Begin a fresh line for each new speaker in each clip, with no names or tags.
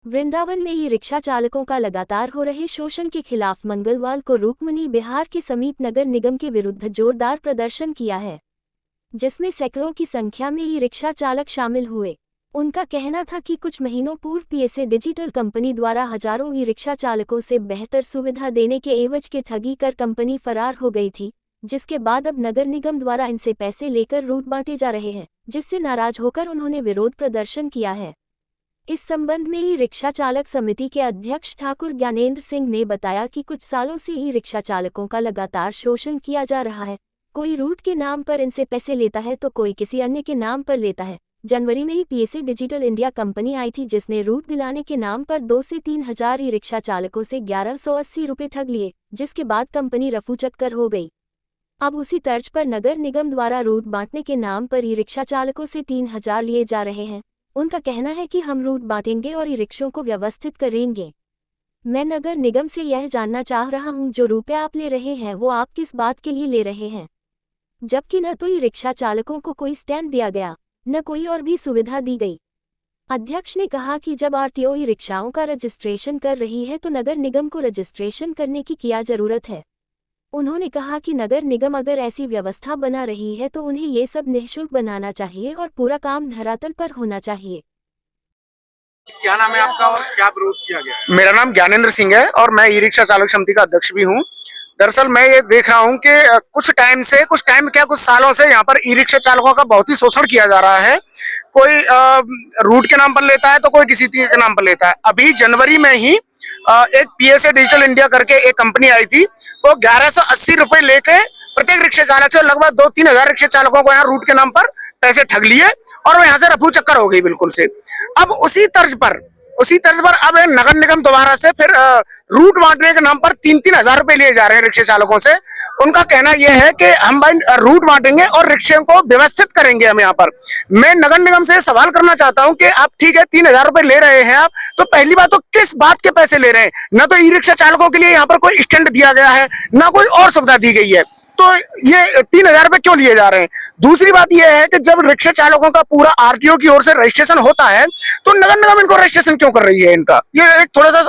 वृंदावन में e rickshaw चालकों का लगातार हो रहे शोषण के खिलाफ मंगलवार को रुक्मिणी बिहार के समीप नगर निगम के विरुद्ध जोरदार प्रदर्शन किया है, जिसमें सैकड़ों की संख्या में ई रिक्शा चालक शामिल हुए। उनका कहना था कि कुछ महीनों पूर्व पीएसए डिजिटल कंपनी द्वारा हजारों ई रिक्शा चालकों से बेहतर सुविधा देने के एवज के ठगी कर कंपनी फरार हो गई थी, जिसके बाद अब नगर निगम द्वारा इनसे पैसे लेकर रूट बांटे जा रहे हैं, जिससे नाराज होकर उन्होंने विरोध प्रदर्शन किया है। इस संबंध में ई रिक्शा चालक समिति के अध्यक्ष ठाकुर ज्ञानेंद्र सिंह ने बताया कि कुछ सालों से ई रिक्शा चालकों का लगातार शोषण किया जा रहा है। कोई रूट के नाम पर इनसे पैसे लेता है तो कोई किसी अन्य के नाम पर लेता है। जनवरी में ही पीएसए डिजिटल इंडिया कंपनी आई थी, जिसने रूट दिलाने के नाम पर 2 से 3 हजार ई रिक्शा चालकों से 1180 रुपये ठग लिए, जिसके बाद कंपनी रफूचक्कर हो गई। अब उसी तर्ज पर नगर निगम द्वारा रूट बांटने के नाम पर ई रिक्शा चालकों से 3 हजार लिए जा रहे हैं। उनका कहना है कि हम रूट बांटेंगे और ई रिक्शों को व्यवस्थित करेंगे। मैं नगर निगम से यह जानना चाह रहा हूं, जो रुपये आप ले रहे हैं वो आप किस बात के लिए ले रहे हैं, जबकि न तो ई रिक्शा चालकों को कोई स्टैंड दिया गया, न कोई और भी सुविधा दी गई। अध्यक्ष ने कहा कि जब आरटीओ ई रिक्शाओं का रजिस्ट्रेशन कर रही है तो नगर निगम को रजिस्ट्रेशन करने की क्या जरूरत है। उन्होंने कहा कि नगर निगम अगर ऐसी व्यवस्था बना रही है तो उन्हें ये सब निःशुल्क बनाना चाहिए और पूरा काम धरातल पर होना चाहिए।
क्या नाम है आपका और क्या विरोध किया गया है?
मेरा नाम ज्ञानेंद्र सिंह है और मैं ई रिक्शा चालक समिति का अध्यक्ष भी हूं। दरअसल मैं ये देख रहा हूं कि कुछ सालों से यहाँ पर ई रिक्शा चालकों का बहुत ही शोषण किया जा रहा है। कोई रूट के नाम पर लेता है तो कोई किसी के नाम पर लेता है। अभी जनवरी में ही एक पीएसए डिजिटल इंडिया करके एक कंपनी आई थी, वो 1180 रुपए लेके प्रत्येक रिक्शा चालक से लगभग 2-3 हजार रिक्शा चालकों को यहाँ रूट के नाम पर पैसे ठग लिए और वो यहाँ से रफू चक्कर हो गई बिल्कुल से। अब उसी तर्ज पर अब नगर निगम दोबारा से फिर रूट बांटने के नाम पर 3-3 हजार रुपए लिए जा रहे हैं रिक्शा चालकों से। उनका कहना यह है कि हम भाई रूट बांटेंगे और रिक्शे को व्यवस्थित करेंगे हम यहाँ पर। मैं नगर निगम से सवाल करना चाहता हूँ कि आप ठीक है 3 हजार रुपए ले रहे हैं आप, तो पहली बात तो किस बात के पैसे ले रहे हैं। न तो ई रिक्शा चालकों के लिए यहाँ पर कोई स्टैंड दिया गया है, न कोई और सुविधा दी गई है, तो ये 3 हजार रुपए क्यों लिए जा रहे हैं। दूसरी बात यह है कि जब रिक्शा चालकों का पूरा आरटीओ की ओर से रजिस्ट्रेशन होता है तो नगर निगम इनको रजिस्ट्रेशन क्यों कर रही है। इनका ये एक थोड़ा सा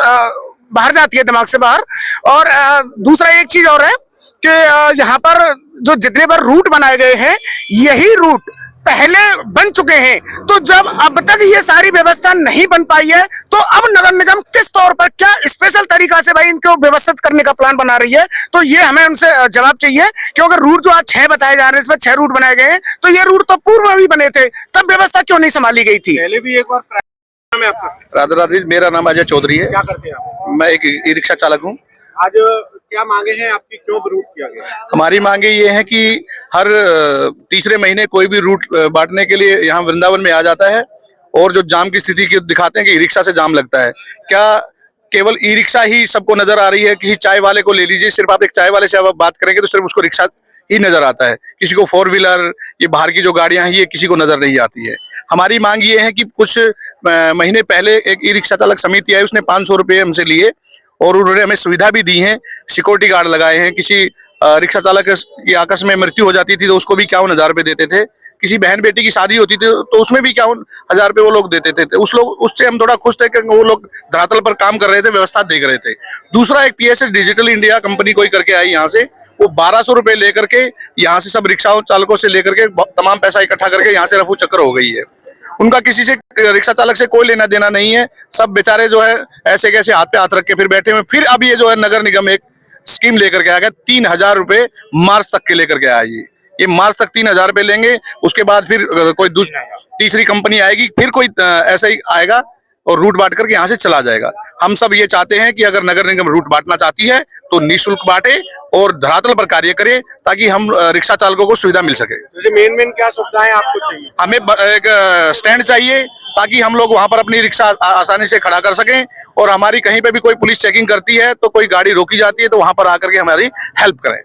बाहर जाती है, दिमाग से बाहर। और दूसरा एक चीज और है कि यहाँ पर जो जितने बार रूट बनाए गए हैं यही रूट पहले बन चुके हैं, तो जब अब तक ये सारी व्यवस्था नहीं बन पाई है तो अब नगर निगम किस तौर पर क्या स्पेशल तरीका से भाई इनको व्यवस्थित करने का प्लान बना रही है, तो ये हमें उनसे जवाब चाहिए। क्योंकि रूट जो आज 6 बताए जा रहे हैं, इसमें 6 रूट बनाए गए हैं, तो ये रूट तो पूर्व में भी बने थे, तब व्यवस्था क्यों नहीं संभाली गई थी।
पहले भी एक बार
राधे राधे, मेरा नाम अजय चौधरी है।
क्या करते हैं आप?
मैं एक ई रिक्शा चालक हूँ।
आज क्या मांगे हैं आपकी, क्यों विरोध किया गया?
हमारी मांगे ये है कि हर तीसरे महीने कोई भी रूट बांटने के लिए यहाँ वृंदावन में आ जाता है और जो जाम की स्थिति की दिखाते हैं कि ई रिक्शा से जाम लगता है। क्या केवल ई रिक्शा ही सबको नजर आ रही है? किसी चाय वाले को ले लीजिए, सिर्फ आप एक चाय वाले से आप बात करेंगे तो सिर्फ उसको रिक्शा ही नजर आता है। किसी को 4 व्हीलर, ये बाहर की जो गाड़ियां हैं ये किसी को नजर नहीं आती है। हमारी मांग ये है कि कुछ महीने पहले एक ई रिक्शा चालक समिति आई, उसने 500 रुपये हमसे लिए और उन्होंने हमें सुविधा भी दी है, सिक्योरिटी गार्ड लगाए हैं। किसी रिक्शा चालक की आकस्मिक में मृत्यु हो जाती थी तो उसको भी 51 हजार रुपये देते थे। किसी बहन बेटी की शादी होती थी तो उसमें भी 51 हजार रुपये वो लोग देते थे। उससे हम थोड़ा खुश थे कि वो लोग धरातल पर काम कर रहे थे, व्यवस्था देख रहे थे। दूसरा एक पीएसए डिजिटल इंडिया कंपनी कोई करके आई यहाँ से, वो 1200 रुपये लेकर के यहाँ से सब रिक्शा चालकों से लेकर के तमाम पैसा इकट्ठा करके यहाँ से रफू चक्कर हो गई है। उनका किसी से, रिक्शा चालक से कोई लेना देना नहीं है। सब बेचारे जो है ऐसे कैसे हाथ पे हाथ रख के फिर बैठे हुए। फिर अब ये जो है नगर निगम एक स्कीम लेकर के आ गया, 3 हजार रुपये मार्च तक के लेकर के आया। ये मार्च तक 3 हजार रुपये लेंगे, उसके बाद फिर कोई तीसरी कंपनी आएगी, फिर कोई ऐसा ही आएगा और रूट बांट करके यहाँ से चला जाएगा। हम सब ये चाहते हैं कि अगर नगर निगम रूट बांटना चाहती है तो निःशुल्क बांटे और धरातल पर कार्य करे, ताकि हम रिक्शा चालकों को सुविधा मिल सके।
मेन क्या सुविधाएं आपको चाहिए?
हमें एक स्टैंड चाहिए ताकि हम लोग वहां पर अपनी रिक्शा आसानी से खड़ा कर सकें, और हमारी कहीं पे भी कोई पुलिस चेकिंग करती है तो कोई गाड़ी रोकी जाती है तो वहां पर आकर के हमारी हेल्प करें।